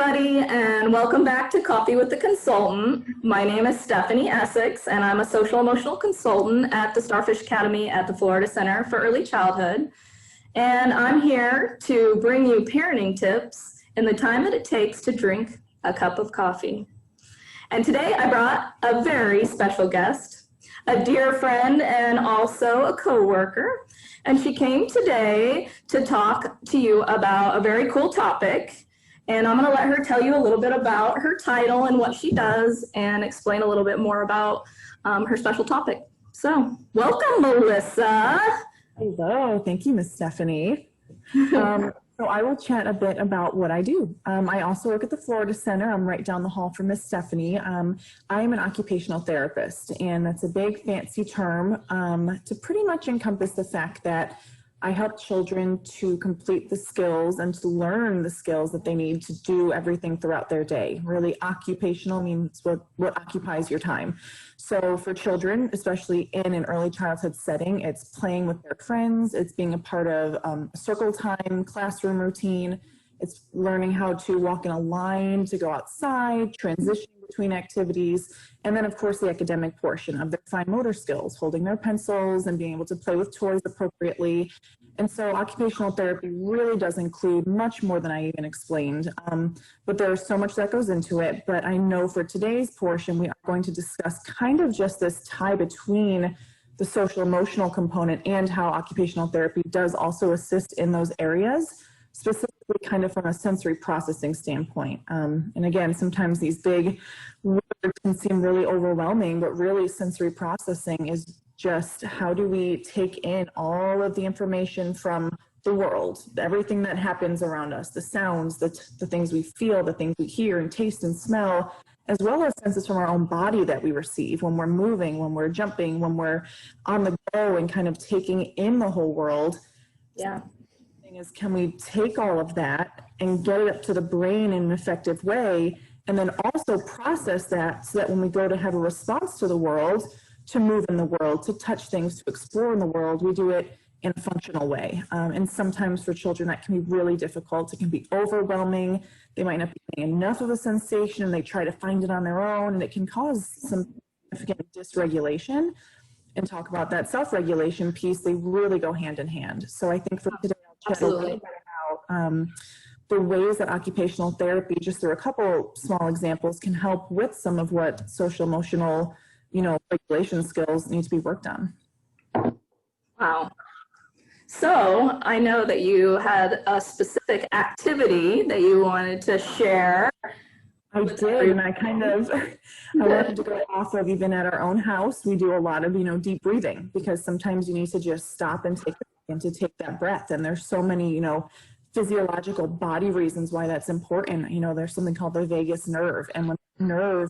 everybody, and welcome back to Coffee with the Consultant. My name is Stephanie Essex, and I'm a social emotional consultant at the Starfish Academy at the Florida Center for Early Childhood. And I'm here to bring you parenting tips in the time that it takes to drink a cup of coffee. And today I brought a very special guest, a dear friend and also a coworker. And she came today to talk to you about a very cool topic. And I'm going to let her tell you a little bit about her title and what she does and explain a little bit more about her special topic. So welcome, Melissa. Hello. Thank you, Miss Stephanie. So I will chat a bit about what I do. I also work at the Florida Center. I'm right down the hall from Miss Stephanie. I'm an occupational therapist, and that's a big fancy term to pretty much encompass the fact that I help children to complete the skills and to learn the skills that they need to do everything throughout their day. Really, occupational means what occupies your time. So for children, especially in an early childhood setting, it's playing with their friends, it's being a part of circle time, classroom routine, it's learning how to walk in a line, to go outside, transition between activities, and then of course the academic portion of their fine motor skills, holding their pencils and being able to play with toys appropriately. And so occupational therapy really does include much more than I even explained, but there's so much that goes into it. But I know for today's portion, we are going to discuss kind of just this tie between the social emotional component and how occupational therapy does also assist in those areas, specifically kind of from a sensory processing standpoint. And again, sometimes these big words can seem really overwhelming, but really sensory processing is just how do we take in all of the information from the world, everything that happens around us, the sounds, the things we feel, the things we hear and taste and smell, as well as senses from our own body that we receive when we're moving, when we're jumping, when we're on the go and kind of taking in the whole world. Yeah. Is can we take all of that and get it up to the brain in an effective way, and then also process that so that when we go to have a response to the world, to move in the world, to touch things, to explore in the world, we do it in a functional way. And sometimes for children that can be really difficult. It can be overwhelming. They might not be getting enough of a sensation and they try to find it on their own, and it can cause some significant dysregulation. And talk about that self-regulation piece, they really go hand in hand. So I think for today, I'll chat a little bit about the ways that occupational therapy, just through a couple small examples, can help with some of what social emotional, regulation skills need to be worked on. Wow. So I know that you had a specific activity that you wanted to share. I did, and I wanted to go off of, even at our own house, we do a lot of, deep breathing, because sometimes you need to just stop and take that breath. And there's so many, physiological body reasons why that's important. There's something called the vagus nerve. And when the nerve,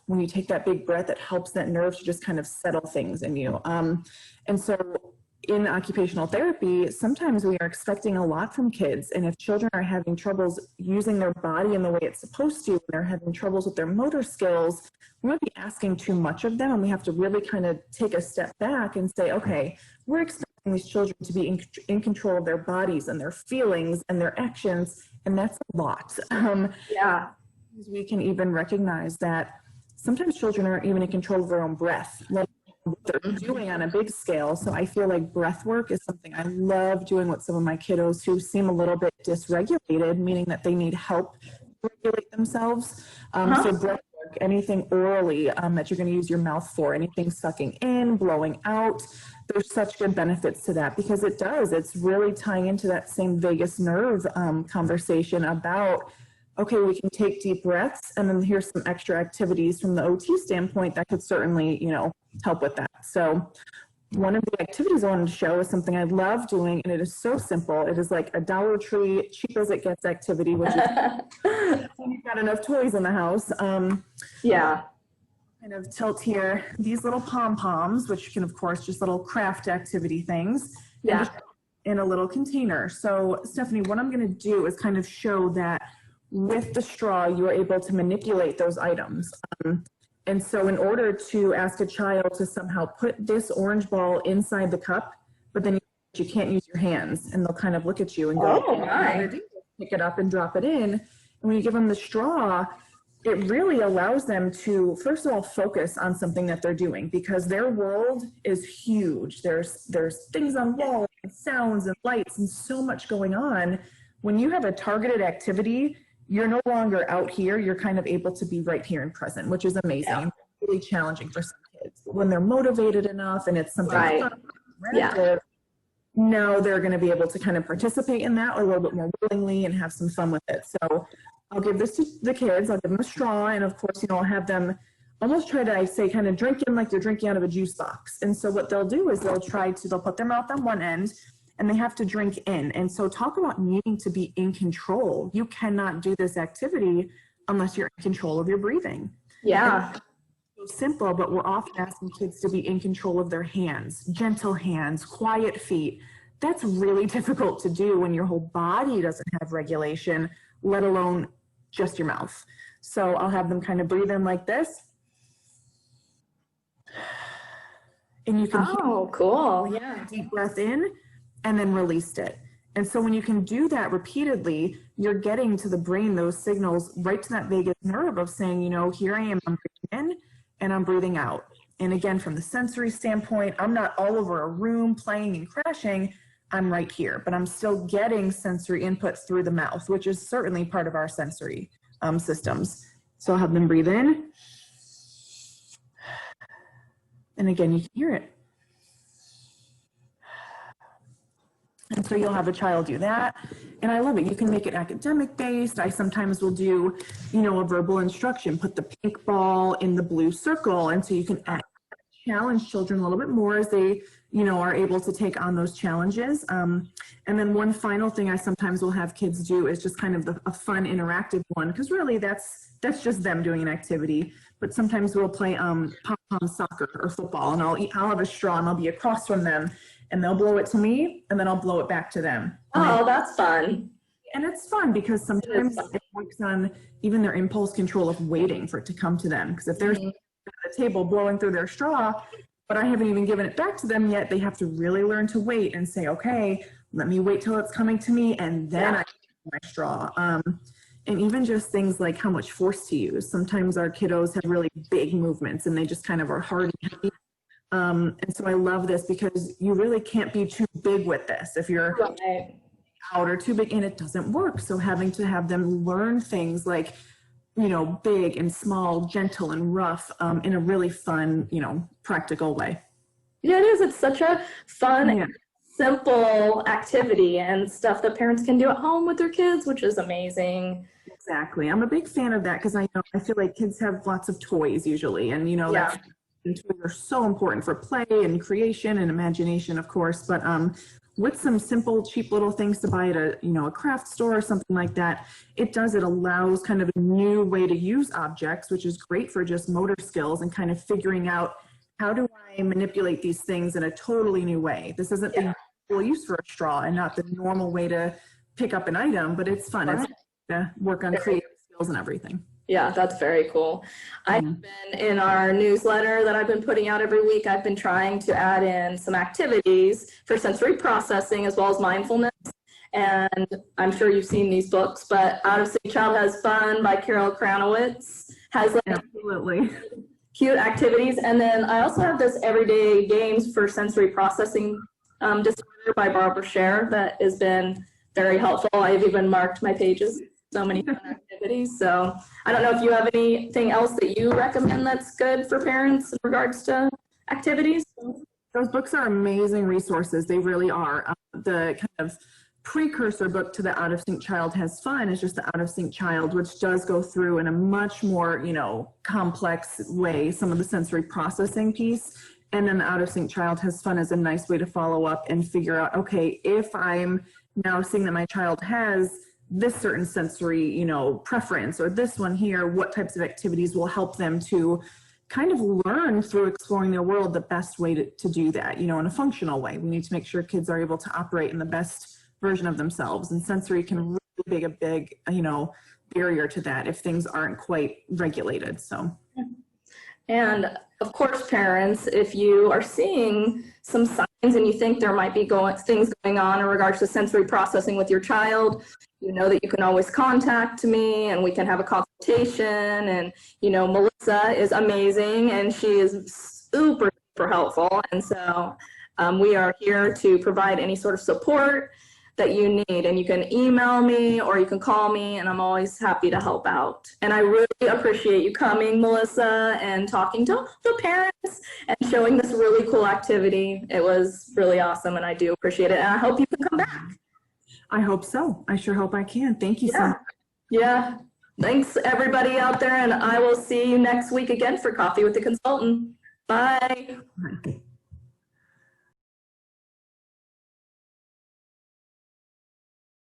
when you take that big breath, it helps that nerve to just kind of settle things in you. And so in occupational therapy, sometimes we are expecting a lot from kids. And if children are having troubles using their body in the way it's supposed to, and they're having troubles with their motor skills, we might be asking too much of them. And we have to really kind of take a step back and say, okay, we're expecting these children to be in control of their bodies and their feelings and their actions. And that's a lot. Yeah. We can even recognize that sometimes children aren't even in control of their own breath, what they're doing on a big scale. So I feel like breath work is something I love doing with some of my kiddos who seem a little bit dysregulated, meaning that they need help to regulate themselves. So breath work, anything orally that you're going to use your mouth for, anything sucking in, blowing out, there's such good benefits to that, because it's really tying into that same vagus nerve conversation about, okay, we can take deep breaths, and then here's some extra activities from the OT standpoint that could certainly, help with that. So one of the activities I wanted to show is something I love doing, and it is so simple. It is like a Dollar Tree, cheap as it gets activity, which is when you've got enough toys in the house. Yeah. Kind of tilt here, these little pom-poms, which can, of course, just little craft activity things. Yeah. In a little container. So Stephanie, what I'm going to do is kind of show that with the straw, you are able to manipulate those items. And so in order to ask a child to somehow put this orange ball inside the cup, but then you can't use your hands, and they'll kind of look at you and go, oh my. Pick it up and drop it in. And when you give them the straw, it really allows them to, first of all, focus on something that they're doing, because their world is huge. There's things on walls and sounds and lights and so much going on. When you have a targeted activity, you're no longer out here. You're kind of able to be right here and present, which is amazing. Yeah. And really challenging for some kids. But when they're motivated enough and it's something fun, interactive, now they're going to be able to kind of participate in that a little bit more willingly and have some fun with it. So I'll give this to the kids. I'll give them a straw, and of course, I'll have them almost try to, I say, kind of drink in like they're drinking out of a juice box. And so what they'll do is they'll put their mouth on one end, and they have to drink in. And so talk about needing to be in control. You cannot do this activity unless you're in control of your breathing. Yeah. And it's so simple, but we're often asking kids to be in control of their hands, gentle hands, quiet feet. That's really difficult to do when your whole body doesn't have regulation, let alone just your mouth. So I'll have them kind of breathe in like this. And you can cool. Yeah. Deep breath in and then released it. And so when you can do that repeatedly, you're getting to the brain those signals right to that vagus nerve of saying, here I am, I'm breathing in and I'm breathing out. And again, from the sensory standpoint, I'm not all over a room playing and crashing. I'm right here, but I'm still getting sensory input through the mouth, which is certainly part of our sensory systems. So I'll have them breathe in. And again, you can hear it. And so you'll have a child do that. And I love it. You can make it academic based. I sometimes will do, a verbal instruction, put the pink ball in the blue circle. And so you can challenge children a little bit more as they, are able to take on those challenges. And then one final thing I sometimes will have kids do is just kind of a fun interactive one, because really that's just them doing an activity. But sometimes we'll play pom-pom soccer or football, and I'll have a straw and I'll be across from them, and they'll blow it to me, and then I'll blow it back to them. Oh, that's fun. And it's fun because sometimes it works on even their impulse control of waiting for it to come to them. Because if they're at the table blowing through their straw, but I haven't even given it back to them yet, they have to really learn to wait and say, okay, let me wait till it's coming to me, and then I give my straw. And even just things like how much force to use. Sometimes our kiddos have really big movements and they just kind of are hard and heavy. And so I love this because you really can't be too big with this. If you're out or too big, and it doesn't work. So having to have them learn things like, big and small, gentle and rough, in a really fun, practical way. Yeah, it is. It's such a fun, simple activity and stuff that parents can do at home with their kids, which is amazing. Exactly. I'm a big fan of that because I feel like kids have lots of toys usually, and and toys are so important for play and creation and imagination, of course. But with some simple, cheap little things to buy at a craft store or something like that, it allows kind of a new way to use objects, which is great for just motor skills and kind of figuring out, how do I manipulate these things in a totally new way? This isn't the usual use for a straw and not the normal way to pick up an item, but it's fun. It's to work on creative skills and everything. Yeah, that's very cool. I've been in our newsletter that I've been putting out every week, I've been trying to add in some activities for sensory processing as well as mindfulness. And I'm sure you've seen these books, but Out of Sync Child Has Fun by Carol Kranowitz has absolutely cute activities. And then I also have this Everyday Games for Sensory Processing Disorder by Barbara Scher that has been very helpful. I've even marked my pages. So many fun activities. So I don't know if you have anything else that you recommend that's good for parents in regards to activities. Those books are amazing resources. They really are. The kind of precursor book to the Out of Sync Child Has Fun is just the Out of Sync Child, which does go through in a much more, complex way, some of the sensory processing piece. And then the Out of Sync Child Has Fun is a nice way to follow up and figure out, okay, if I'm now seeing that my child has this certain sensory, preference, or this one here, what types of activities will help them to kind of learn through exploring their world the best way to do that, in a functional way. We need to make sure kids are able to operate in the best version of themselves, and sensory can really be a big, barrier to that if things aren't quite regulated. So. And of course, parents, if you are seeing some signs and you think there might be things going on in regards to sensory processing with your child, you know that you can always contact me and we can have a consultation. And, you know, Melissa is amazing and she is super, super helpful. And so we are here to provide any sort of support that you need, and you can email me or you can call me, and I'm always happy to help out. And I really appreciate you coming, Melissa, and talking to the parents and showing this really cool activity. It was really awesome, and I do appreciate it. And I hope you can come back. I hope so. I sure hope I can. Thank you so much. Yeah. Thanks, everybody out there, and I will see you next week again for Coffee with the Consultant. Bye. Bye.